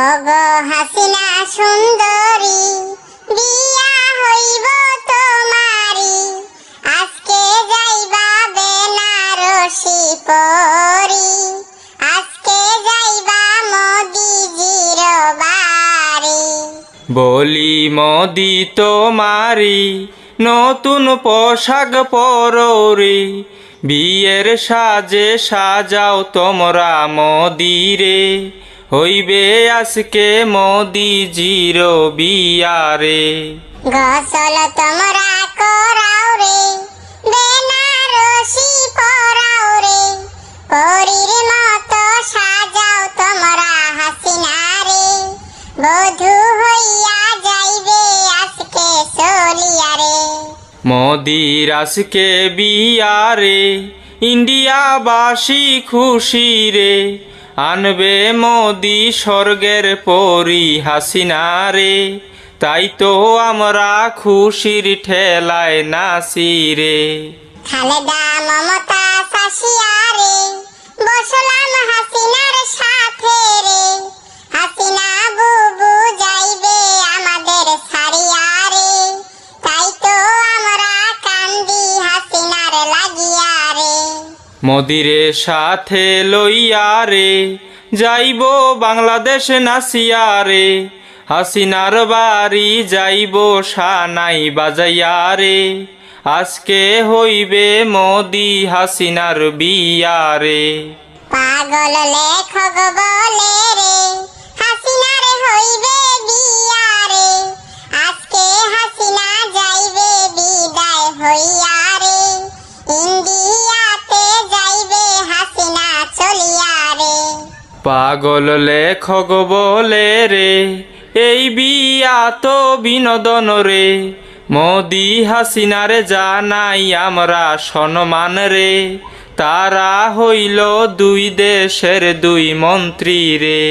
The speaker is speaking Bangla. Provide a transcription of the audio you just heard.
ওগো হাসিনা সুন্দরী বিয়া হইব তোমারি, আজকে যাইবা বেনারসি পরি, আজকে যাইবা মোদিজির বাড়ি। বলি মোদি তোমারি নতুন পোশাক পররে, বিয়ের সাজে সাজাও তোমরা মোদিরে, হইবে আজকে মোদিজির বিয়ারে। গোসল তোমরা করাও রে, বেনারসি পরাও রে, পরীর মতো সাজাও তোমরা হাসিনা রে, বধূ হইয়া যাইবে আজকে চলিয়া রে। মোদির আজকে বিয়ারে, ইন্ডিয়াবাসী খুশি রে, আনবে মোদি স্বর্গের পরি হাসিনা রে, তাই তো আমরা খুশির ঠেলায় নাচি রে। খালেদা মমতা শাসিয়া রে, বসলাম হাসিনার সাথে রে, হাসিনা বুবু যাইবে আমাদের ছাড়িয়া রে, তাই তো আমরা কান্দি হাসিনার লাগিয়া রে। মোদিরে সাথে লইয়া রে, যাইব বাংলাদেশ নাচিয়া রে, হাসিনার বাড়ি যাইব সানাই বাজাইয়া রে, আজকে হইবে মোদি হাসিনার বিয়ারে। পাগল লেখক বলে রে, হাসিনার হইবে বিয়ারে, আজকে হাসিনা যাইবে বিদায় হইয়া রে, ইন্ডিয়াতে যাইবে হাসিনা চলিয়া রে। পাগল লেখক বলে রে, এই বিয়া তো বিনোদন রে, মোদি হাসিনারে জানাই আমরা সম্মান রে, তারা হইল দুই দেশের দুই মন্ত্রী রে।